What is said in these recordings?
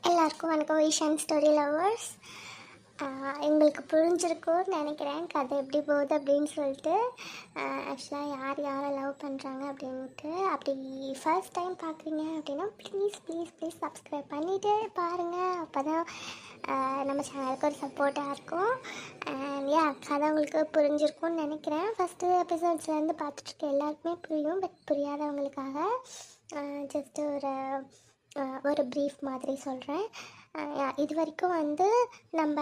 எல்லாருக்கும் வணக்கம். Ishaan story lovers. எங்களுக்கு புரிஞ்சிருக்கும்னு நினைக்கிறேன் கதை எப்படி போகுது அப்படின்னு சொல்லிட்டு. ஆக்சுவலாக யார் யாரை லவ் பண்ணுறாங்க அப்படின்ட்டு அப்படி ஃபர்ஸ்ட் டைம் பார்க்குறீங்க அப்படின்னா ப்ளீஸ் ப்ளீஸ் ப்ளீஸ் சப்ஸ்கிரைப் பண்ணிவிட்டு பாருங்கள். அப்போ தான் நம்ம சேனலுக்கு ஒரு சப்போர்ட்டாக இருக்கும். கதை உங்களுக்கு புரிஞ்சிருக்கும்னு நினைக்கிறேன். ஃபஸ்ட்டு எபிசோட்ஸ்லேருந்து பார்த்துட்ருக்க எல்லாருக்குமே புரியும். பட் புரியாதவங்களுக்காக ஜஸ்ட்டு ஒரு ப்ரீஃப் மாதிரி சொல்கிறேன். இது வரைக்கும் வந்து நம்ம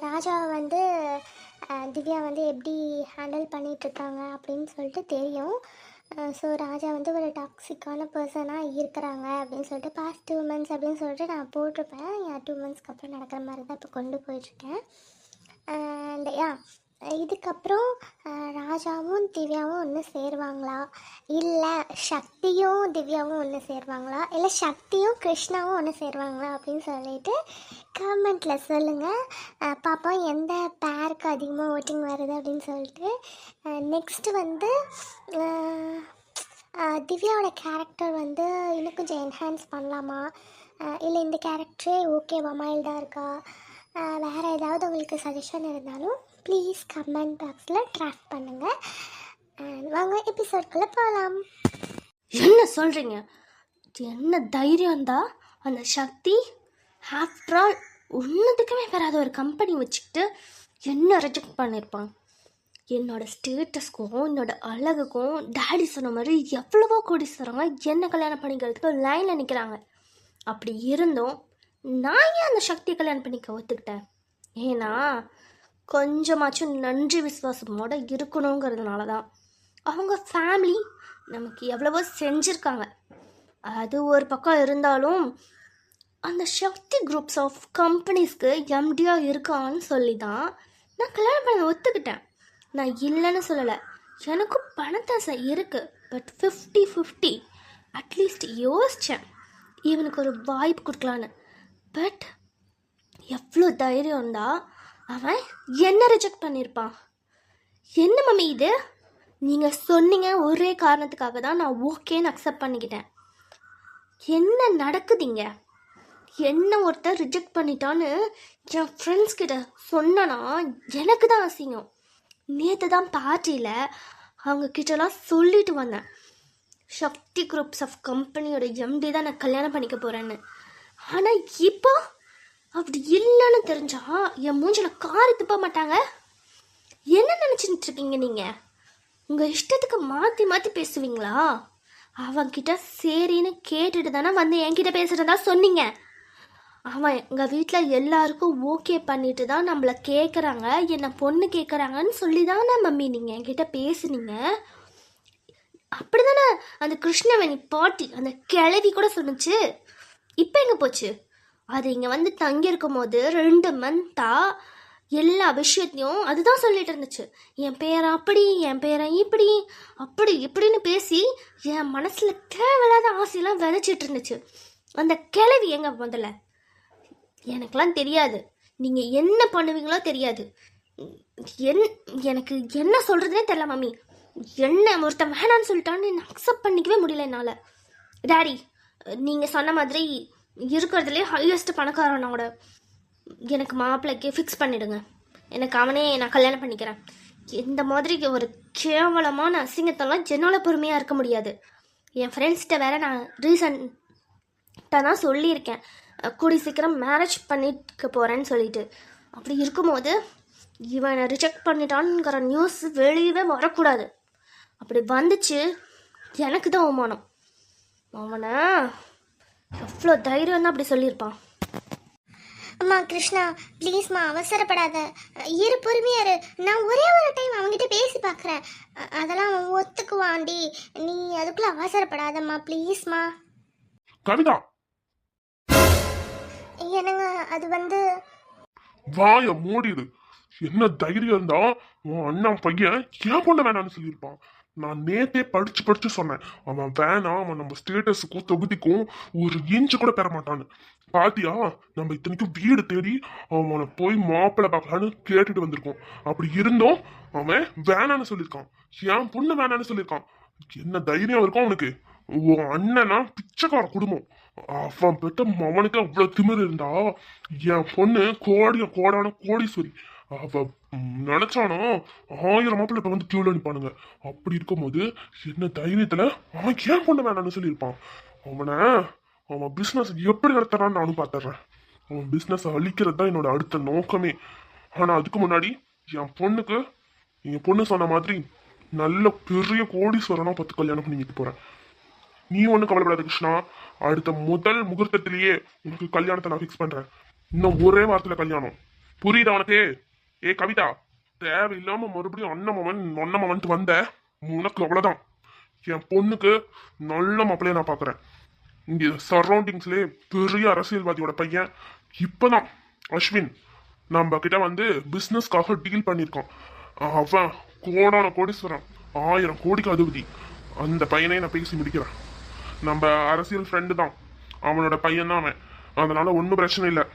ராஜாவை வந்து திவ்யா வந்து எப்படி ஹேண்டில் பண்ணிகிட்ருக்காங்க அப்படின்னு சொல்லிட்டு தெரியும். ஸோ ராஜா வந்து ஒரு டாக்ஸிக்கான பர்சனாக இருக்கிறாங்க அப்படின்னு சொல்லிட்டு பாஸ்ட் 2 months அப்படின்னு சொல்லிட்டு நான் போட்டிருப்பேன். 2 monthsக்கு அப்புறம் நடக்கிற மாதிரி தான் இப்போ கொண்டு போயிட்டுருக்கேன். அண்ட் இதுக்கப்புறம் ராஜாவும் திவ்யாவும் ஒன்று சேருவாங்களா, இல்லை சக்தியும் திவ்யாவும் ஒன்று சேருவாங்களா, இல்லை சக்தியும் கிருஷ்ணாவும் ஒன்று சேருவாங்களா அப்படின்னு சொல்லிட்டு கமெண்ட்டில் சொல்லுங்கள். பார்ப்போம் எந்த பேருக்கு அதிகமாக ஓட்டிங் வருது அப்படின்னு சொல்லிட்டு. நெக்ஸ்ட்டு வந்து திவ்யாவோட கேரக்டர் வந்து இன்னும் கொஞ்சம் என்ஹான்ஸ் பண்ணலாமா, இல்லை இந்த கேரக்டரே ஓகேவா, மைல்டாக இருக்கா, வேறு ஏதாவது உங்களுக்கு சஜஷன் இருந்தாலும் ப்ளீஸ் கமெண்ட் பாக்ஸில் ட்ராக் பண்ணுங்கள். வாங்க எபிசோட்குள்ளே போகலாம். என்ன சொல்கிறீங்க? என்ன தைரியம் தான் அந்த சக்தி ஆஃப்டர் ஆல் ஒன்றுத்துக்குமே வராத ஒரு கம்பெனி வச்சுக்கிட்டு என்ன ரிஜெக்ட் பண்ணியிருப்பான்? என்னோடய ஸ்டேட்டஸ்க்கும் என்னோடய அழகுக்கும் டேடி சொன்ன மாதிரி எவ்வளவோ கோடீஸ்வரங்க என்ன கல்யாணம் பண்ணிக்கிறதுக்கு லைனில் நிற்கிறாங்க. அப்படி இருந்தும் நான் ஏன் அந்த சக்தியை கல்யாணம் பண்ணிக்க ஒத்துக்கிட்டேன்? ஏன்னா கொஞ்சமாச்சும் நன்றி விசுவாசமோட இருக்கணுங்கிறதுனால தான். அவங்க ஃபேமிலி நமக்கு எவ்வளவோ செஞ்சுருக்காங்க. அது ஒரு பக்கம் இருந்தாலும் அந்த சக்தி குரூப்ஸ் ஆஃப் கம்பெனிஸ்க்கு எம்டியாக இருக்கான்னு சொல்லி தான் நான் கல்யாணம் பண்ண ஒத்துக்கிட்டேன். நான் இல்லைன்னு சொல்லலை, எனக்கும் பணத்தாசை இருக்குது. பட் 50-50 அட்லீஸ்ட் யோசித்தேன் இவனுக்கு ஒரு வாய்ப்பு கொடுக்கலான்னு. பட் எவ்வளோ தைரியம் இருந்தால் அவன் என்ன ரிஜெக்ட் பண்ணியிருப்பான்? என்ன மம்மி இது? நீங்கள் சொன்னீங்க ஒரே காரணத்துக்காக தான் நான் ஓகேன்னு அக்செப்ட் பண்ணிக்கிட்டேன். என்ன நடக்குதுங்க? என்ன ஒருத்தர் ரிஜெக்ட் பண்ணிட்டான்னு என் ஃப்ரெண்ட்ஸ் கிட்ட சொன்னனா எனக்கு தான் அசிங்கம். நேற்று தான் பார்ட்டியில் அவங்க கிட்டலாம் சொல்லிட்டு வந்தேன், சக்தி குரூப்ஸ் ஆஃப் கம்பெனியோட எம்டி தான் நான் கல்யாணம் பண்ணிக்க போகிறேன்னு. ஆனால் இப்போ அப்படி இல்லைன்னு தெரிஞ்சா என் மூஞ்சில் காரி துப்ப மாட்டாங்க. என்ன நினச்சிட்டு இருக்கீங்க நீங்கள்? உங்கள் இஷ்டத்துக்கு மாற்றி மாற்றி பேசுவீங்களா? அவன்கிட்ட சரின்னு கேட்டுட்டு தானே வந்து என்கிட்ட பேசுகிறதா சொன்னீங்க. அவன் எங்கள் வீட்டில் எல்லாருக்கும் ஓகே பண்ணிட்டு தான் நம்மளை கேட்குறாங்க, என்னை பொண்ணு கேட்குறாங்கன்னு சொல்லி தானே மம்மி நீங்கள் என்கிட்ட பேசுனீங்க. அப்படி தானே அந்த கிருஷ்ணவேணி பாட்டி அந்த கிழவி கூட சொன்னிச்சு. இப்போ எங்கே போச்சு? அது இங்கே வந்து தங்கியிருக்கும் போது 2 months எல்லா விஷயத்தையும் அதுதான் சொல்லிட்டு இருந்துச்சு. என் பேரன் அப்படி, என் பேரன் இப்படி, அப்படி இப்படின்னு பேசி என் மனசில் தேவையில்லாத ஆசையெல்லாம் விதைச்சிட்டு இருந்துச்சு. அந்த கிழவி எங்க முதல்ல? எனக்கெல்லாம் தெரியாது, நீங்கள் என்ன பண்ணுவீங்களோ தெரியாது. எனக்கு என்ன சொல்கிறதுனே தெரியல மம்மி. என்ன ஒருத்தன் வேணான்னு சொல்லிட்டான்னு என்ன அக்செப்ட் பண்ணிக்கவே முடியல என்னால். டாடி, நீங்கள் சொன்ன மாதிரி இருக்கிறதுலே ஹையஸ்ட் பணக்காரனோட எனக்கு மாப்பிள்ளைக்கு ஃபிக்ஸ் பண்ணிவிடுங்க. எனக்கு அவனே நான் கல்யாணம் பண்ணிக்கிறேன். இந்த மாதிரி ஒரு கேவலமான அசிங்கத்தெல்லாம் என்னால் பொறுமையாக இருக்க முடியாது. என் ஃப்ரெண்ட்ஸ்கிட்ட வேற நான் ரீசன்ட்டாக தான் சொல்லியிருக்கேன், கூடி சீக்கிரம் மேரேஜ் பண்ணிக்க போகிறேன்னு சொல்லிட்டு. அப்படி இருக்கும்போது இவனை ரிஜெக்ட் பண்ணிட்டான்ங்கிற நியூஸ் வெளியவே வரக்கூடாது. அப்படி வந்துச்சு எனக்கு தான் அவமானம். அவனை எவ்வளோ தைரியம் தான் அப்படி சொல்லியிருப்பான். அம்மா கிருஷ்ணா, ப்ளீஸ்மா அவசரப்படாத, இரு பொறுமையாரு. நான் ஒரே ஒரு டைம் அவங்ககிட்ட பேசி பார்க்குறேன், அதெல்லாம் அவன் ஒத்துக்குவாண்டி. நீ அதுக்குள்ளே அவசரப்படாதம்மா ப்ளீஸ்மா. கவிதா, என்னங்க அது வந்து வாய மூடிடு. என்ன தைரியம் இருந்தா உன் அண்ணன் பையன் ஏன் பொண்ணு வேணான்னு சொல்லியிருப்பான். நான் நேத்தே படிச்சு சொன்னேன், அவன் வேணாம், அவன் நம்ம ஸ்டேட்டஸுக்கும் தொகுதிக்கும் ஒரு இன்ச்சு கூட பெற மாட்டான்னு. பாத்தியா, நம்ம இத்தனைக்கும் வீடு தேடி அவனை போய் மாப்பிள்ளை பார்க்கலான்னு கேட்டுட்டு வந்திருக்கோம். அப்படி இருந்தோம் அவன் வேணான்னு சொல்லியிருக்கான், என் பொண்ணு வேணான்னு சொல்லியிருக்கான். என்ன தைரியம் இருக்கும் அவனுக்கு? உன் அண்ணனா பிச்சைக்கார குடும்பம். அவன் பெத்த மவனுக்கு அவ்வளவு திமிரு இருந்தா என் பொண்ணு கோடான கோடீஸ்வரி. அவ நினைச்சானோ 1000 மாப்பிள்ளை இப்ப வந்து கியூல நிப்பானுங்க. அப்படி இருக்கும்போது என்ன தைரியத்துல அவன் ஏன் பொண்ணு வேணாம்னு சொல்லியிருப்பான். அவன் பிசினஸ் எப்படி நடத்துறான்னு நானும் பாத்துறேன். அவன் பிசினஸ் அழிக்கிறது தான் என்னோட அடுத்த நோக்கமே. ஆனா அதுக்கு முன்னாடி என் பொண்ணு சொன்ன மாதிரி நல்ல பெரிய கோடீஸ்வரனா பார்த்து கல்யாணம் பண்ணிட்டு போறேன். நீ ஒன்றும் கவலைப்படாத கிருஷ்ணா. அடுத்த முதல் முகூர்த்தத்திலேயே உனக்கு கல்யாணத்தை நான் ஃபிக்ஸ் பண்றேன். இன்னும் ஒரே வாரத்துல கல்யாணம். புரியுதா உனக்கு? ஏ கவிதா, தேவையில்லாம மறுபடியும் அண்ணமவன்ட்டு வந்த உனக்கு அவ்வளவுதான். என் பொண்ணுக்கு நல்ல மாப்பிள்ளைய நான் பாக்குறேன். இங்க சரௌண்டிங்ஸ்லயே பெரிய அரசியல்வாதியோட பையன் இப்பதான் அஸ்வின் நம்ம கிட்ட வந்து பிசினஸ்க்காக டீல் பண்ணியிருக்கான். அவன் கோடான கோடீஸ்வரன், 1000 கோடிக்கு அதிபதி. அந்த பையனை நான் பேசி முடிக்கிறேன். நம்ம அரசியல் ஃப்ரெண்டு தான், அவனோட பையன் தான் அவன். அதனால ஒன்றும் பிரச்சனை இல்லை.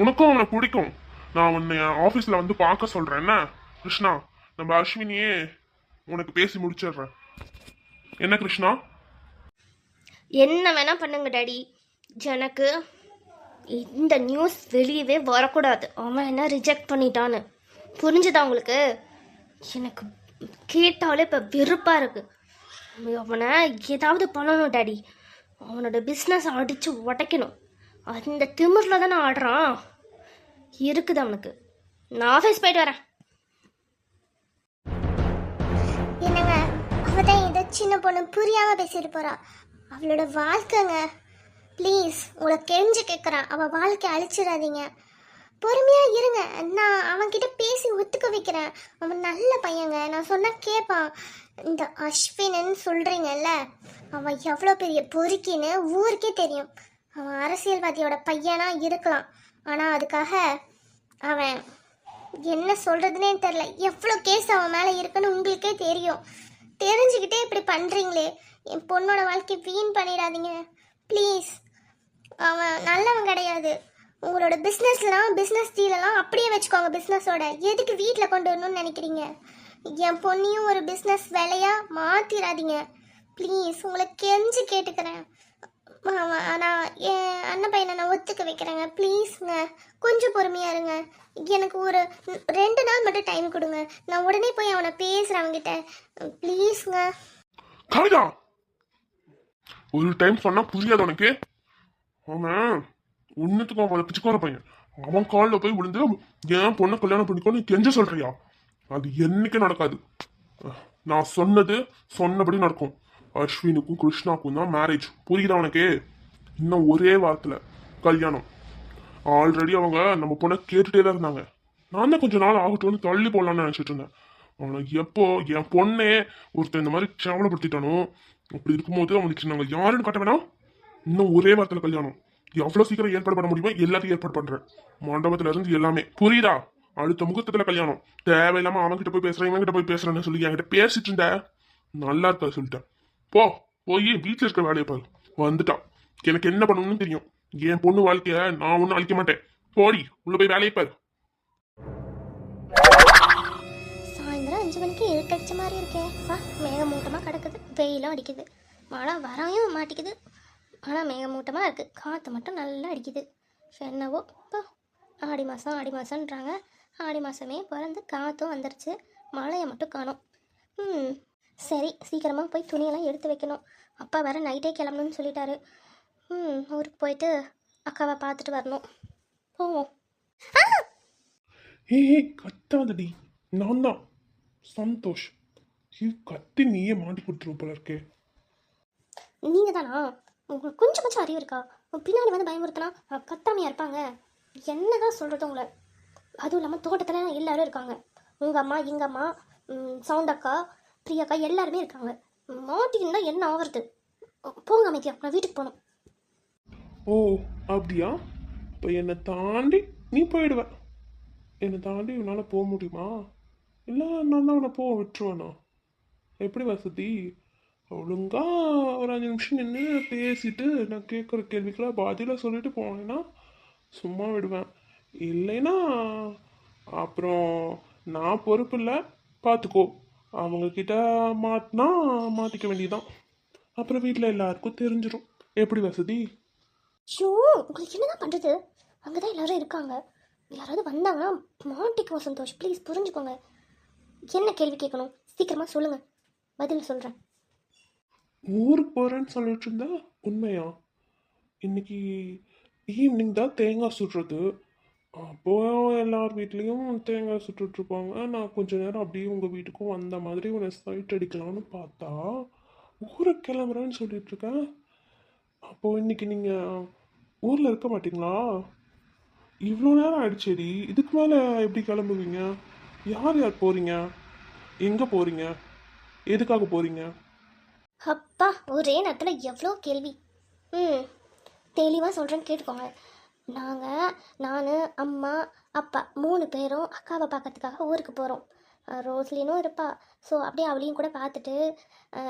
உனக்கும் அவனை பிடிக்கும். நான் உன்னை ஆஃபீஸில் வந்து பார்க்க சொல்கிறேன். என்ன கிருஷ்ணா, நம்ம அஸ்வினியே உனக்கு பேசி முடிச்சிடுறேன். என்ன கிருஷ்ணா? என்ன வேணா பண்ணுங்க டாடி, எனக்கு இந்த நியூஸ் வெளியவே வரக்கூடாது. அவன் என்ன ரிஜெக்ட் பண்ணிட்டான்னு புரிஞ்சுதா உங்களுக்கு? எனக்கு கேட்டாலே இப்போ வெறுப்பாக இருக்குது. அவனை ஏதாவது பண்ணணும் டாடி. அவனோட பிஸ்னஸ் அடித்து உடைக்கணும். அந்த திமிரில் தானே ஆடுறான். இருக்குது அவனுக்கு. நான் ஆஃபீஸ் போயிட்டு வரேன். என்னங்க, அவதான் ஏதோ சின்ன பொண்ணு புரியாம பேசிட்டு போறா. அவளோட வாழ்க்கைங்க. ப்ளீஸ், உங்களை கெஞ்சு கேட்குறான். அவள் வாழ்க்கை அழிச்சிடாதீங்க. பொறுமையாக இருங்க. நான் அவன்கிட்ட பேசி ஒத்துக்க வைக்கிறேன். அவன் நல்ல பையங்க. நான் சொன்னால் கேட்பான். இந்த அஸ்வின்னு சொல்கிறீங்கல்ல, அவன் எவ்வளோ பெரிய பொறுக்கின்னு ஊருக்கே தெரியும். அவன் அரசியல்வாதியோட பையனா இருக்கலாம். ஆனால் அதுக்காக அவன் என்ன சொல்கிறதுனே தெரில. எவ்வளோ கேஸ் அவன் மேலே இருக்குன்னு உங்களுக்கே தெரியும். தெரிஞ்சுக்கிட்டே இப்படி பண்ணுறீங்களே. என் பொண்ணோட வாழ்க்கை வீண் பண்ணிடாதீங்க ப்ளீஸ். அவன் நல்லவன் கிடையாது. உங்களோட பிஸ்னஸ் டீலெல்லாம் அப்படியே வச்சுக்கோங்க. பிஸ்னஸோட எதுக்கு வீட்டில் கொண்டு வரணும்னு நினைக்கிறீங்க? என் பொண்ணையும் ஒரு பிஸ்னஸ் வேலையாக மாற்றிடாதீங்க ப்ளீஸ். உங்களை கெஞ்சு கேட்டுக்கிறேன். நான் என் அண்ணன் பையனை நான் ஒத்துக்க வைக்கிறேங்க. ப்ளீஸுங்க, கொஞ்சம் பொறுமையாக இருங்க. எனக்கு ஒரு 2 நாள் மட்டும் டைம் கொடுங்க. நான் உடனே போய் அவனை பேசுகிறேன் அவன்கிட்ட. ப்ளீஸுங்க. கவிதா, ஒரு டைம் சொன்னா புரியாது உனக்கு? அவன் ஒன்னுத்துக்கும் அவன் பிச்சுக்கார பையன். அவன் காலில் போய் விழுந்து என் பொண்ணை கல்யாணம் பண்ணிக்கோ நீ கெஞ்ச சொல்றியா? அது என்னைக்கு நடக்காது. நான் சொன்னபடி நடக்கும். அஸ்வினுக்கும் கிருஷ்ணாக்கும் தான் மேரேஜ். புரியுதா உனக்கு? இன்னும் ஒரே வாரத்துல கல்யாணம். ஆல்ரெடி அவங்க நம்ம பொண்ணை கேட்டுட்டே தான் இருந்தாங்க. நான் தான் கொஞ்ச நாள் ஆகட்டும்னு தள்ளி போடலான்னு நினைச்சிட்டு இருந்தேன். அவனுக்கு எப்போ என் பொண்ணே ஒருத்தர் இந்த மாதிரி கேவலப்படுத்திட்டானோ, அப்படி இருக்கும்போது அவனுக்கு நாங்கள் யாருன்னு காட்ட வேணாம். இன்னும் ஒரே வாரத்துல கல்யாணம். எவ்வளவு சீக்கிரம் ஏற்பாடு பண்ண முடியுமோ எல்லாத்தையும் ஏற்பாடு பண்றேன். மண்டபத்துல இருந்து எல்லாமே. புரியுதா? அடுத்த முகூர்த்தத்துல கல்யாணம். தேவையில்லாம அவன்கிட்ட போய் பேசுறேன் இவன்கிட்ட போய் பேசுறேன்னு சொல்லி என்கிட்ட பேசிட்டு இருந்த நல்லா இருக்கா சொல்லிட்டேன். போய் வீட்டுல இருக்க வேலையை பாரு. வந்துட்டான். எனக்கு என்ன பண்ணணும்னு தெரியும். என் பொண்ணு வாழ்க்கைய நான் ஒன்னும் அழிக்க மாட்டேன். போடி உள்ள போய் வேலையை பாரு. சாயந்தரம் 5 மணிக்கு இருட்டடிச்ச மாதிரி இருக்கே. மேகமூட்டமாக கிடக்குது. வெயிலும் அடிக்குது. மழை வரையும் மாட்டிக்குது. ஆனால் மேகமூட்டமாக இருக்குது. காற்று மட்டும் நல்லா அடிக்குது. என்னவோ இப்போ ஆடி மாதம்ன்றாங்க. ஆடி மாதமே பிறந்து காற்றும் வந்துருச்சு. மழையை மட்டும் காணும். சரி, சீக்கிரமாக போய் துணியெல்லாம் எடுத்து வைக்கணும். அப்பா வேறு நைட்டே கிளம்பணும்னு சொல்லிட்டாரு. ஊருக்கு போயிட்டு அக்காவை பார்த்துட்டு வரணும். போவோம். ஏய் கத்தாதடி, நான் தான் சந்தோஷ். கத்தி நீயே மாட்டி கொடுத்துருவ போல இருக்கே. நீங்கள் தானா? உங்களுக்கு கொஞ்சம் அறிவு இருக்கா? பின்னாடி வந்து பயமுறுத்தினா கத்தாமையாக இருப்பாங்க. என்ன தான் சொல்கிறது உங்களை? அதுவும் இல்லாமல் தோட்டத்தில் எல்லோரும் இருக்காங்க. உங்கள் அம்மா, எங்கள் அம்மா, சவுண்டக்கா, பிரியாக்கா எல்லாருமே இருக்காங்க. மாட்டிங்கன்னா என்ன ஆகுறது? போங்க அமைதியா, நான் வீட்டுக்கு போகணும். ஓ அப்படியா? இப்போ என்னை தாண்டி நீ போயிடுவ. என்னை தாண்டி உன்னால் போக முடியுமா? இல்லை நான் தான் உன்னை போக விட்டுருவேண்ணா? எப்படி வசதி? ஒழுங்கா ஒரு 5 நிமிஷம் நின்று பேசிட்டு நான் கேட்குற கேள்விக்கெல்லாம் பதிலாக சொல்லிட்டு போனேன்னா சும்மா விடுவேன். இல்லைன்னா அப்புறம் நான் பொறுப்பு இல்லை, பார்த்துக்கோ. அவங்கக்கிட்ட மாட்டினா மாட்டிக்க வேண்டியதுதான். அப்புறம் வீட்டில் எல்லாருக்கும் தெரிஞ்சிடும். எப்படி வசதி? ஷோ, உங்களுக்கு என்னதான் பண்ணுறது? அங்கே தான் எல்லாரும் இருக்காங்க. யாராவது வந்தாங்கன்னா மாட்டிக்குவோம் சந்தோஷ். ப்ளீஸ் புரிஞ்சுக்கோங்க. என்ன கேள்வி கேட்கணும் சீக்கிரமாக சொல்லுங்கள், பதில் சொல்கிறேன். ஊருக்கு போகிறேன்னு சொல்லிட்டு இருந்தா உண்மையா? இன்னைக்கு ஈவினிங் தான் தேங்காய் சுடுறது. அப்போ எல்லார் வீட்லேயும் தேங்காய் சுட்டுட்ருப்பாங்க. நான் கொஞ்ச நேரம் அப்படியே உங்கள் வீட்டுக்கும் வந்த மாதிரி உன்னை சைட் அடிக்கலாம்னு பார்த்தா ஊருக்கு கிளம்புறேன்னு சொல்லிட்டு இருக்கேன். அப்போது இன்னைக்கு நீங்கள் ஊரில் இருக்க மாட்டீங்களா? இவ்வளோ நேரம் ஆயிடுச்சேடி, இதுக்கு மேலே எப்படி கிளம்புவீங்க? யார் யார் போகிறீங்க? எங்கே போகிறீங்க? எதுக்காக போகிறீங்க? அப்பா, ஒரே நேரத்தில் எவ்வளோ கேள்வி. தெளிவாக சொல்கிறேன்னு கேட்டுக்கோங்க. நான், அம்மா, அப்பா 3 பேரும் அக்காவை பார்க்கறதுக்காக ஊருக்கு போகிறோம். ரோஸ்லினும் இருப்பா. ஸோ அப்படியே அவளையும் கூட பார்த்துட்டு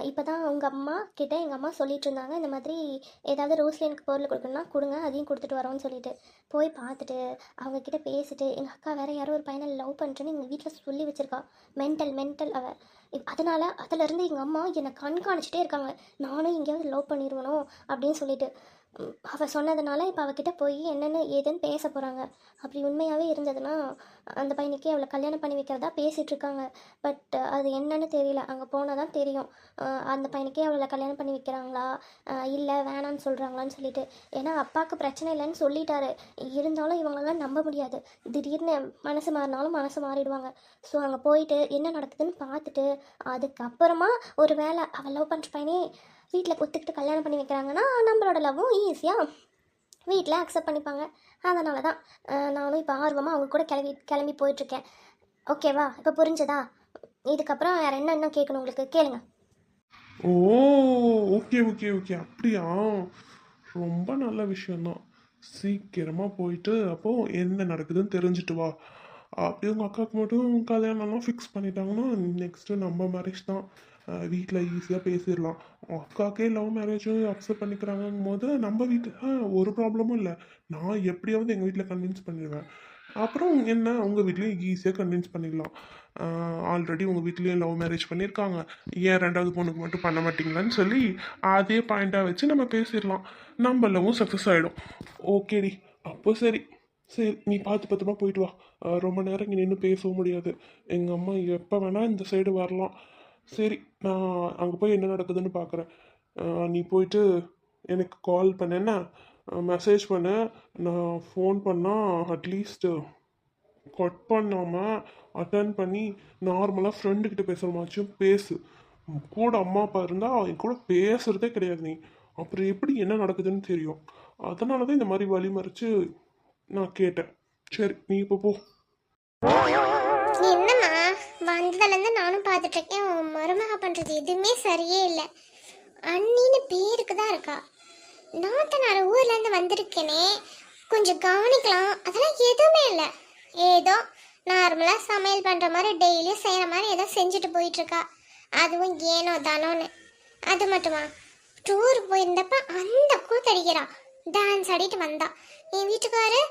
இப்போ தான் உங்கள் அம்மா கிட்ட எங்கள் அம்மா சொல்லிட்டு இருந்தாங்க, இந்த மாதிரி ஏதாவது ரோஸ்லினுக்கு பொருள் கொடுக்கணும்னா கொடுங்க, அதையும் கொடுத்துட்டு வரோன்னு சொல்லிட்டு போய் பார்த்துட்டு அவங்கக்கிட்ட பேசிட்டு, எங்கள் அக்கா வேறு யாரோ ஒரு பையனை லவ் பண்ணுறேன்னு எங்கள் வீட்டில் சொல்லி வச்சுருக்கா. மென்டல் அவள். அதனால் அதிலேருந்து எங்கள் அம்மா என்னை கண்காணிச்சிட்டே இருக்காங்க, நானும் எங்கேயாவது லவ் பண்ணிடுவனோ அப்படின்னு சொல்லிட்டு. அவள் சொன்னதுனால இப்போ அவகிட்ட போய் என்னென்னு ஏதுன்னு பேச போகிறாங்க. அப்படி உண்மையாகவே இருந்ததுன்னா அந்த பையனுக்கே அவளை கல்யாணம் பண்ணி வைக்கிறதா பேசிகிட்ருக்காங்க. பட் அது என்னன்னு தெரியல, அங்கே போனால் தான் தெரியும். அந்த பையனுக்கே அவளை கல்யாணம் பண்ணி வைக்கிறாங்களா இல்லை வேணான்னு சொல்கிறாங்களான்னு சொல்லிட்டு. ஏன்னா அப்பாவுக்கு பிரச்சனை இல்லைன்னு சொல்லிட்டாரு. இருந்தாலும் இவங்களெல்லாம் நம்ப முடியாது. திடீர்னு மனசு மாறினாலும் மனசு மாறிடுவாங்க. ஸோ அங்கே போயிட்டு என்ன நடக்குதுன்னு பார்த்துட்டு அதுக்கப்புறமா ஒரு வேளை அவள் லவ் பண்ணுற பையனே வீட்டில் ஒத்துக்கிட்டு கல்யாணம் பண்ணி வைக்கிறாங்கன்னா நம்மளோட லவ்வும் ஈஸியாக வீட்டில் அக்செப்ட் பண்ணிப்பாங்க. அதனால தான் நானும் இப்போ ஆர்வமாக அவங்க கூட கிளம்பி போயிட்டுருக்கேன். ஓகேவா? இப்போ புரிஞ்சதா? இதுக்கப்புறம் வேறு என்ன கேட்கணும் உங்களுக்கு, கேளுங்க. ஓ, ஓகே ஓகே ஓகே, அப்படியா? ரொம்ப நல்ல விஷயந்தான். சீக்கிரமாக போயிட்டு அப்போது என்ன நடக்குதுன்னு தெரிஞ்சுட்டு வா. அப்படியே உங்கள் அக்காவுக்கு மட்டும் கல்யாணம்லாம் ஃபிக்ஸ் பண்ணிட்டாங்கன்னா நெக்ஸ்ட்டு நம்ம மேரேஜ் தான். வீட்டில் ஈஸியாக பேசிடலாம். அக்காக்கே லவ் மேரேஜ் அக்செப்ட் பண்ணிக்கிறாங்கும் போது நம்ம வீட்டில் ஒரு ப்ராப்ளமும் இல்லை. நான் எப்படியாவது எங்கள் வீட்டில் கன்வின்ஸ் பண்ணிடுவேன். அப்புறம் என்ன, உங்கள் வீட்லேயும் ஈஸியாக கன்வின்ஸ் பண்ணிடலாம். ஆல்ரெடி உங்கள் வீட்லேயும் லவ் மேரேஜ் பண்ணியிருக்காங்க, ஏன் 2வது பொண்ணுக்கு மட்டும் பண்ண மாட்டிங்களான்னு சொல்லி அதே பாயிண்ட்டாக வச்சு நம்ம பேசிடலாம். நம்ம லவ்வும் சக்ஸஸ் ஆகிடும். ஓகேடி, அப்போ சரி சரி, நீ பார்த்து பத்திரமா போயிட்டு வா. ரொம்ப நேரம் இங்கே நின்று பேசவும் முடியாது. எங்கள் அம்மா எப்போ வேணால் இந்த சைடு வரலாம். சரி, நான் அங்கே போய் என்ன நடக்குதுன்னு பார்க்குறேன். நீ போயிட்டு எனக்கு கால் பண்ணேன்னா மெசேஜ் பண்ண. நான் ஃபோன் பண்ணால் அட்லீஸ்ட்டு கட் பண்ணாமல் அட்டன் பண்ணி நார்மலாக ஃப்ரெண்டுக்கிட்ட பேசுகிறமாச்சும் பேசு. கூட அம்மா அப்பா இருந்தால் என் கூட பேசுகிறதே கிடையாது நீ. அப்புறம் எப்படி என்ன நடக்குதுன்னு தெரியும். அதனால தான் இந்த மாதிரி வழி மறைச்சு நான் கேட்டேன். சரி, நீ இப்போ போ. என்னம்மா, வந்ததுலேருந்து நானும் பார்த்துட்ருக்கேன். உன் மருமக பண்ணுறது எதுவுமே சரியே இல்லை. அண்ணின்னு பேருக்கு தான் இருக்கா. நாத்தனார் ஊர்லேருந்து வந்திருக்கேனே, கொஞ்சம் கவனிக்கலாம். அதெல்லாம் எதுவுமே இல்லை. ஏதோ நார்மலாக சமையல் பண்ணுற மாதிரி டெய்லியும் செய்கிற மாதிரி ஏதோ செஞ்சுட்டு போயிட்டுருக்கா. அதுவும் ஏனோ தானோன்னு. அது மட்டுமா, டூர் போயிருந்தப்ப அந்த கூத்தடிக்கிறா, டான்ஸ் ஆடிட்டு வந்தா. என் வீட்டுக்காரு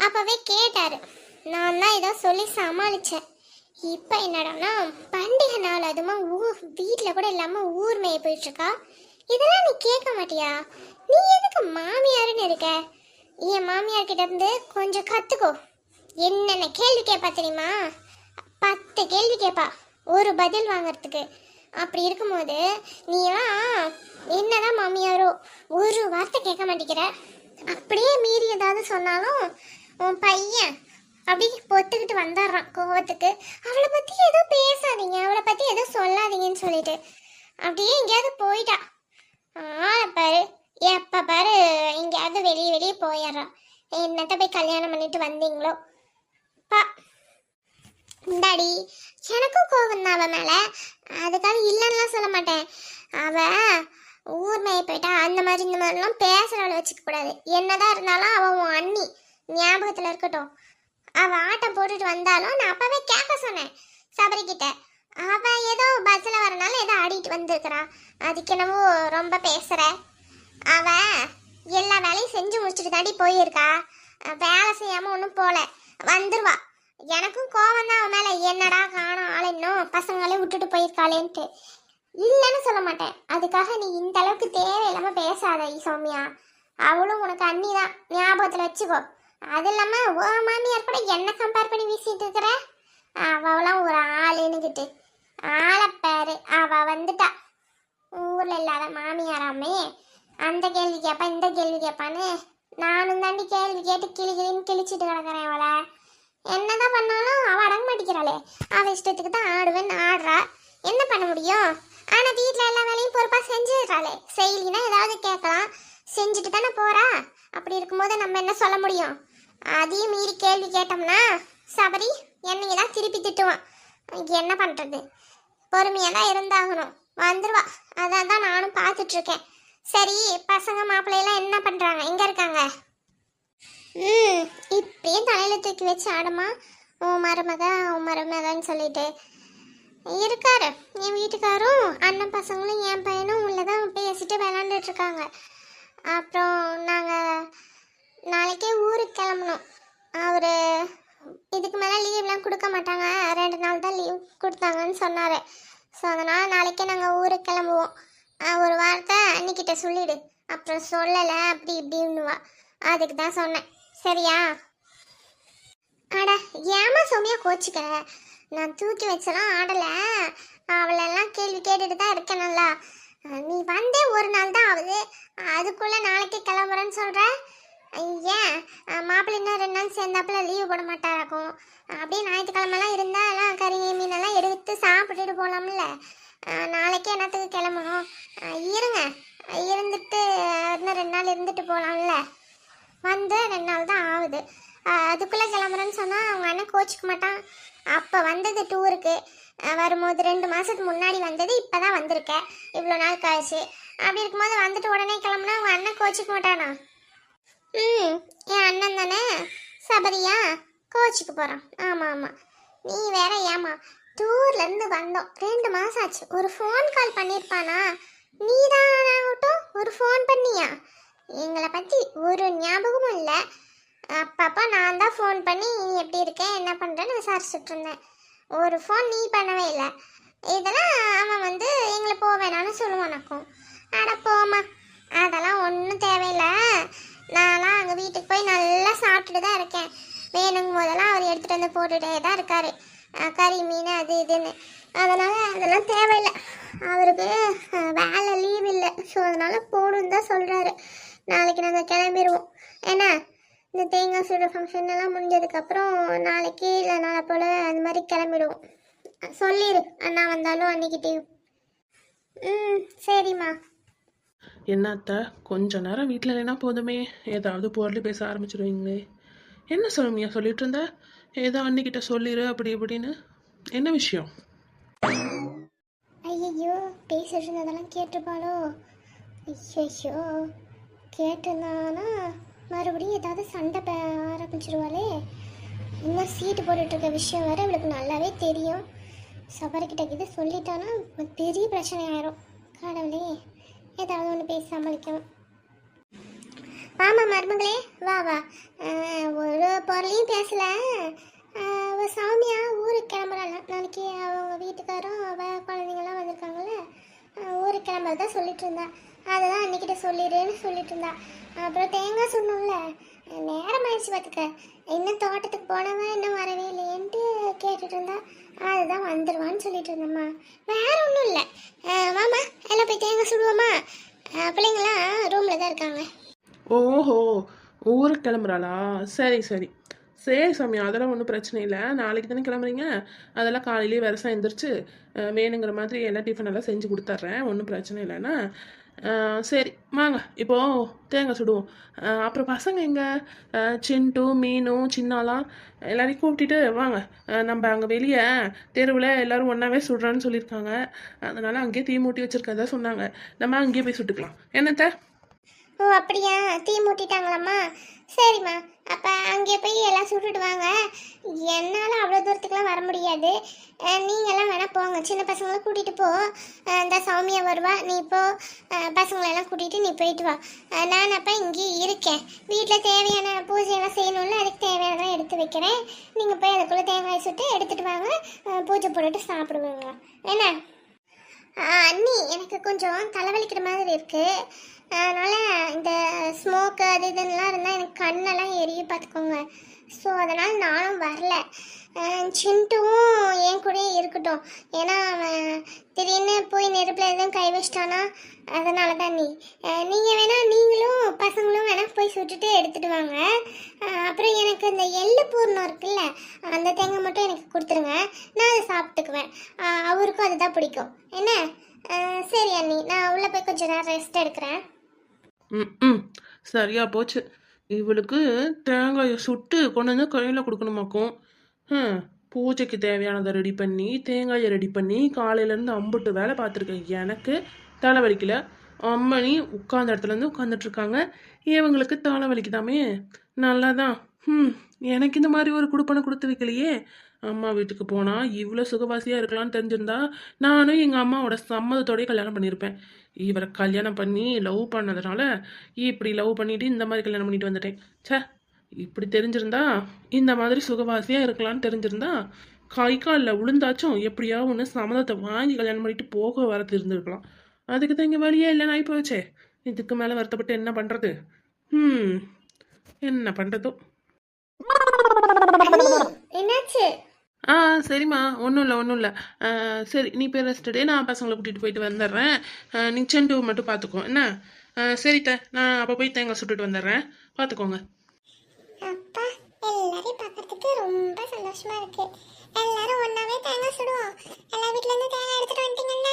அப்போவே கேட்டார். நான் தான் ஏதோ சொல்லி சமாளித்தேன். இப்போ என்னடானா பண்டிகை நாள் அதுமா வீட்டில் கூட இல்லாமல் ஊர் மேய போயிட்டுருக்கா. இதெல்லாம் நீ கேட்க மாட்டியா? நீ எதுக்கு மாமியாருன்னு இருக்க? என் மாமியார் கிட்ட இருந்து கொஞ்சம் கற்றுக்கோ. என்னென்ன கேள்வி கேட்பா தெரியுமா? 10 கேள்வி கேட்பா ஒரு பதில் வாங்கறதுக்கு. அப்படி இருக்கும்போது நீலாம் என்னதான் மாமியாரோ ஒரு வார்த்தை கேட்க மாட்டேங்கிற. அப்படியே மீறி ஏதாவது சொன்னாலும் உன் பையன் அப்படி பொத்துக்கிட்டு வந்துடுறான் கோவத்துக்கு. அவளை பற்றி ஏதோ பேசாதீங்க, அவளை பற்றி ஏதோ சொல்லாதீங்கன்னு சொல்லிட்டு அப்படியே எங்கேயாவது போயிட்டா. பாரு, எப்போ பாரு எங்கேயாவது வெளியே போயிடுறான். என்னத்த போய் கல்யாணம் பண்ணிட்டு வந்தீங்களோ பா. இந்தாடி, எனக்கும் கோவம் தான் அவன் மேலே. அதுக்காக இல்லைன்னுலாம் சொல்ல மாட்டேன். அவள் ஊர் மேய போயிட்டா, அந்த மாதிரி இந்த மாதிரிலாம் பேசுகிறவளை வச்சுக்க கூடாது. என்னதான் இருந்தாலும் அவள் உன் அண்ணி, ஞாபகத்தில் இருக்கட்டும். அவள் ஆட்டம் போட்டுட்டு வந்தாலும் நான் அப்போவே கேட்க சொன்னேன் சபரிக்கிட்ட. அவள் ஏதோ பஸ்ஸில் வரனால ஏதோ ஆடிட்டு வந்திருக்கிறா. அதுக்கு என்னவோ ரொம்ப பேசுகிற. அவள் எல்லா வேலையும் செஞ்சு முடிச்சுட்டு தாண்டி போயிருக்கா. வேலை செய்யாமல் ஒன்றும் போல வந்துருவா. எனக்கும் கோவம் தான் அவன் மேலே. என்னடா காணும் ஆள், இன்னும் பசங்களே விட்டுட்டு போயிருக்காளேன்ட்டு. இல்லைன்னு சொல்ல மாட்டேன். அதுக்காக நீ இந்த அளவுக்கு தேவையில்லாம பேசாத சௌமியா. அவளும் உனக்கு அண்ணி தான், ஞாபகத்தில் வச்சுக்கோ. அது இல்லாமல் ஓ மாமியார் கூட என்ன கம்பேர் பண்ணி வீசிட்டு இருக்கிற? அவளாம் ஒரு ஆளுன்னுக்கிட்டு ஆளப்பாரு. அவ வந்துட்டா ஊரில் இல்லாத மாமியாராமே. அந்த கேள்வி கேட்பா இந்த கேள்வி கேட்பான்னு நானும் தாண்டி கேள்வி கேட்டு கிளின்னு கிழிச்சிட்டு கிடக்குறேன் அவளை. என்னதான் பண்ணாலும் அவள் அடங்க மாட்டேங்கிறாளே. அவள் இஷ்டத்துக்கு தான் ஆடுவேன்னு ஆடுறா. என்ன பண்ண முடியும்? ஆனால் வீட்டில் எல்லா வேலையும் பொறுப்பாக செஞ்சிடுறாளே. செய்யலினா ஏதாவது கேட்கலாம், செஞ்சுட்டு தானே போறா. அப்படி இருக்கும்போது நம்ம என்ன சொல்ல முடியும்? அதையும் மீறி கேள்வி கேட்டோம்னா சபரி என்னைக்கு தான் திருப்பி திட்டுவான். என்ன பண்ணுறது? பொறுமையாக தான் இருந்தாகணும். வந்துடுவா. அதான் தான் நானும் பார்த்துட்ருக்கேன். சரி, பசங்க மாப்பிள்ளையெல்லாம் என்ன பண்ணுறாங்க? எங்கே இருக்காங்க? இப்படியே தலையில் தூக்கி வச்சு ஆடமா உன் மருமகன்னு சொல்லிட்டு இருக்காரு. என் வீட்டுக்காரும் அண்ணன் பசங்களும் என் பையனும் உள்ளதான் பேசிட்டு விளாண்டுட்டு இருக்காங்க. அப்புறம் நாங்கள் நாளைக்கே ஊருக்கு கிளம்பணும். அவர் இதுக்கு மேலே லீவ்லாம் கொடுக்க மாட்டாங்க, 2 நாள் தான் லீவ் கொடுத்தாங்கன்னு சொன்னார். ஸோ அதனால் நாளைக்கே நாங்கள் ஊருக்கு கிளம்புவோம். ஒரு வார்த்தை அன்னிக்கிட்ட சொல்லிடு. அப்புறம் சொல்லலை அப்படி இப்படின்னுவா. அதுக்கு தான் சொன்னேன். சரியா? அட ஏமா சௌமியா கோச்சிக்க? நான் தூக்கி வச்சலாம் ஆடலை. அவளெல்லாம் கேள்வி கேட்டுட்டு தான் இருக்கேன். நல்லா நீ வந்தே ஒரு நாள் தான் ஆகுது, அதுக்குள்ளே நாளைக்கு கிளம்புறேன்னு சொல்கிற. ஏன் மாப்பிள்ளை இன்னும் 2 நாள் சேர்ந்தாப்புல லீவ் போட மாட்டாராக்கும்? அப்படியே ஞாயிற்றுக்கிழமெல்லாம் இருந்தால் எல்லாம் கறி மீனெல்லாம் எடுத்து சாப்பிட்டுட்டு போகலாம்ல. நாளைக்கே என்னத்துக்கு கிளம்பணும்? இருங்க, இருந்துட்டு இன்னும் 2 நாள் இருந்துட்டு போகலாம்ல. வந்து 2 நாள் தான் ஆகுது, அதுக்குள்ளே கிளம்புறேன்னு சொன்னால் அவங்க அண்ணன் கோச்சிக்க மாட்டான். அப்போ வந்தது டூருக்கு, வரும்போது 2 மாதத்துக்கு முன்னாடி வந்தது, இப்போ தான் வந்திருக்கேன் இவ்வளோ நாள் கழிச்சு. அப்படி இருக்கும்போது வந்துட்டு உடனே கிளம்புனா அவங்க அண்ணன் கோச்சிக்க மாட்டானா? என் அண்ணன் தானே சபரியா, கோச்சிக்கு போகிறான். ஆமாம் ஆமாம். நீ வேற ஏமா, டூர்லேருந்து வந்தோம் 2 மாதம் ஆச்சு, ஒரு ஃபோன் கால் பண்ணியிருப்பானா? நீ தானாகட்டும் ஒரு ஃபோன் பண்ணியா? எங்களை பற்றி ஒரு ஞாபகமும் இல்லை. அப்பப்போ நான் தான் ஃபோன் பண்ணி நீ எப்படி இருக்கேன் என்ன பண்ணுறேன்னு விசாரிச்சுட்டு இருந்தேன். ஒரு ஃபோன் நீ பண்ணவே இல்லை. இதெல்லாம் அவன் வந்து எங்களை போக வேணான்னு சொல்லுவானாக்கும். அட போமா, அதெல்லாம் ஒன்றும் தேவையில்லை. நான்லாம் அங்கே வீட்டுக்கு போய் நல்லா சாப்பிட்டுட்டு தான் இருக்கேன். வேணுங்கும் போதெல்லாம் அவர் எடுத்துகிட்டு வந்து போட்டுகிட்டே தான் இருக்கார், கறி மீன் அது இதுன்னு. அதனால் அதெல்லாம் தேவையில்லை. அவருக்கு வேலை லீவ் இல்லை. ஸோ அதனால் போகணுன்னு தான் சொல்கிறாரு. நாளைக்கு நாங்கள் கிளம்பிடுவோம். ஏன்னா இந்த தேங்காய் சுடுற ஃபங்க்ஷன் எல்லாம் முடிஞ்சதுக்கப்புறம் நாளைக்கு இல்லை நாளை போல் அந்த மாதிரி கிளம்பிடுவோம். சொல்லிடு அண்ணா வந்தாலும் அன்னைக்கிட்டேயும். சரிம்மா. என்னத்த கொஞ்ச நேரம் வீட்டில் இல்லைன்னா போதுமே ஏதாவது பொருள் பேச ஆரம்பிச்சிடுவீங்களே. என்ன சொல்லுமியா சொல்லிட்டு இருந்த? ஏதோ அன்னிக்கிட்ட சொல்லிடு அப்படி இப்படின்னு. என்ன விஷயம்? ஐயோ, பேசிட்டு இருந்ததெல்லாம் கேட்டுப்பாளோ? ஐயோ, கேட்டிருந்தானா மறுபடியும் ஏதாவது சண்டை ஆரம்பிச்சிருவாளே. இன்னும் சீட்டு போட்டுட்ருக்க விஷயம் வேறு இவளுக்கு நல்லாவே தெரியும். சபரிக்கிட்ட இது சொல்லிட்டானா பெரிய பிரச்சனை ஆயிரும். கடவுளே, ஏதாவது ஒன்று பேசி சமாளிக்கணும். ஆமாம் மருமகளே, வா வா. ஒரு பொருளையும் பேசல. சௌமியா ஊருக்கு கிளம்புறாள். நாளைக்கு அவங்க வீட்டுக்காரும் அவள் குழந்தைங்கள்லாம் வந்திருக்காங்கல்ல, ஊருக்கு கிளம்புறதா சொல்லிட்டு இருந்தா. அதுதான் அன்னைக்கிட்ட சொல்லிடுன்னு சொல்லிட்டு இருந்தா. அப்புறம் தேங்காய் சொன்னோம்ல, நேரம் ஆயிடுச்சு பார்த்துக்க. இன்னும் தோட்டத்துக்கு போனவன் இன்னும் வரவே இல்லையன்ட்டு கேட்டுட்டு இருந்தா. அதுதான் வந்துடுவான்னு சொல்லிட்டு இருந்தம்மா. வேற ஒன்றும் இல்லை. மாமா எல்லாம் போய் தேங்காய் சுடுவோமா? பிள்ளைங்களாம் ரூமில் தான் இருக்காங்க. ஓஹோ, ஊருக்கு கிளம்புறாளா? சரி சரி சரி சாமி, அதெல்லாம் ஒன்றும் பிரச்சனை இல்லை. நாளைக்கு தானே கிளம்புறீங்க, அதெல்லாம் காலையிலேயே வரசா எழுந்திரிச்சு வேணுங்கிற மாதிரி எல்லா டிஃபன் எல்லாம் செஞ்சு கொடுத்துட்றேன். ஒன்றும் பிரச்சனை இல்லைண்ணா. சரி வாங்க இப்போது தேங்காய் சுடுவோம். அப்புறம் பசங்க எங்கே? சிண்டு மீனு சின்னாலாம் எல்லாரையும் கூப்பிட்டுட்டு வாங்க. நம்ம அங்கே வெளியே தெருவில் எல்லோரும் ஒன்றாவே சுடுறான்னு சொல்லியிருக்காங்க. அதனால் அங்கேயே தீ மூட்டி வச்சுருக்கதா சொன்னாங்க. நம்ம அங்கேயே போய் சுட்டுக்கலாம். என்னத்த? ஓ அப்படியா, தீ மூட்டிட்டாங்களாம்மா? சரிம்மா, அப்போ அங்கே போய் எல்லாம் சுட்டுட்டு வாங்க. என்னால் அவ்வளோ தூரத்துக்குலாம் வர முடியாது. நீங்கள்லாம் வேணால் போங்க, சின்ன பசங்களை கூட்டிகிட்டு போ. இந்த சௌமியா வருவா, நீ இப்போ பசங்களெல்லாம் கூட்டிகிட்டு நீ போயிட்டு வா. நான் அப்போ இங்கேயே இருக்கேன். வீட்டில் தேவையான பூஜையெல்லாம் செய்யணும்ல, அதுக்கு தேவையானதான் எடுத்து வைக்கிறேன். நீங்கள் போய் அதுக்குள்ளே தேங்காய் சுட்டு எடுத்துகிட்டு வாங்க, பூஜை போட்டுட்டு சாப்பிடுவாங்க. என்ன? அண்ணி எனக்கு கொஞ்சம் தலைவலிக்கிற மாதிரி இருக்கு. அதனால் இந்த ஸ்மோக்கு அது இதுன்னெலாம் இருந்தால் எனக்கு கண்ணெல்லாம் எரிய பார்த்துக்கோங்க. ஸோ அதனால் நானும் வரல. சிண்டுவும் என் கூடயே இருக்கட்டும். ஏன்னா அவன் திடீர்னு போய் நெருப்பில் எதுவும் கை வச்சிட்டானா, அதனால தான் நீங்கள் வேணால் நீங்களும் பசங்களும் வேணால் போய் சுட்டுட்டு எடுத்துகிட்டு வாங்க. அப்புறம் எனக்கு இந்த எள்ளு பூர்ணம் இருக்குல்ல, அந்த தேங்காய் மட்டும் எனக்கு கொடுத்துருங்க. நான் அதை சாப்பிட்டுக்குவேன். அவருக்கும் அதுதான் பிடிக்கும். என்ன? சரி அண்ணி, நான் உள்ளே போய் கொஞ்சம் நேரம் ரெஸ்ட் எடுக்கிறேன். ம் சரியா போச்சு. இவளுக்கு தேங்காயை சுட்டு கொண்டு வந்து கையில் கொடுக்கணுமாக்கும். பூஜைக்கு தேவையானதை ரெடி பண்ணி தேங்காயை ரெடி பண்ணி காலையிலேருந்து அம்புட்டு வேலை பார்த்துருக்கேன். எனக்கு தலைவலிக்கல. அம்மனி உட்காந்த இடத்துலேருந்து உட்காந்துட்ருக்காங்க. இவங்களுக்கு தலைவலிக்குதாமே. நல்லா தான். எனக்கு இந்த மாதிரி ஒரு குடுப்பனை கொடுத்து வைக்கலையே. அம்மா வீட்டுக்கு போனால் இவ்வளோ சுகவாசியாக இருக்கலாம்னு தெரிஞ்சிருந்தா நானும் எங்கள் அம்மாவோட சம்மதத்தோடய கல்யாணம் பண்ணியிருப்பேன். இவரை கல்யாணம் பண்ணி லவ் பண்ணதுனால இப்படி லவ் பண்ணிட்டு இந்த மாதிரி கல்யாணம் பண்ணிட்டு வந்துட்டேன். சே, இப்படி தெரிஞ்சிருந்தா இந்த மாதிரி சுகவாசியாக இருக்கலாம்னு தெரிஞ்சிருந்தா கை காலில் விழுந்தாச்சும் எப்படியா ஒன்று சம்மதத்தை வாங்கி கல்யாணம் பண்ணிட்டு போக வரது இருந்திருக்கலாம். அதுக்கு தான் இங்கே வழியே இல்லைன்னு ஆகி போச்சே. இதுக்கு மேலே வருத்தப்பட்டு என்ன பண்ணுறது? என்ன பண்ணுறதோ. என்னாச்சு? சரிம்மா, ஒன்றும் இல்லை. சரி, நீ போய் ரெஸ்ட் டே, நான் பசங்களை கூட்டிகிட்டு போயிட்டு வந்துடுறேன். நீ செண்டு மட்டும் பார்த்துக்கோ என்ன? சரித்த, நான் அப்போ போய் தேங்காய் சுட்டுட்டு வந்துடுறேன். பார்த்துக்கோங்க. அப்பா, எல்லாரையும் பார்க்கறதுக்கு ரொம்ப சந்தோஷமா இருக்கு. எல்லாரும் ஒன்னாவே தேங்காய் சுடுவோம். எல்லா வீட்ல இருந்து தேங்காய் எடுத்துட்டு வந்துட்டீங்கல்ல,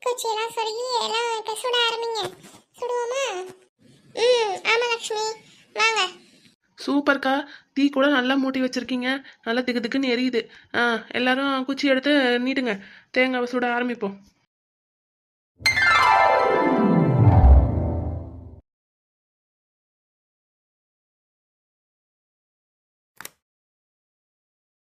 குச்சியெல்லாம் சொருகி எல்லாம் இப்போ சுட ஆரம்பிங்க. சுடுவோமா? ஆமா லக்ஷ்மி, வாங்க. சூப்பர்க்கா, டீ கூட நல்லா மூட்டி வச்சிருக்கீங்க. நல்லா திக்கு திக்குன்னு எரியுது. எல்லாரும் குச்சி எடுத்து நீட்டுங்க, தேங்காவை சுட ஆரம்பிப்போம்.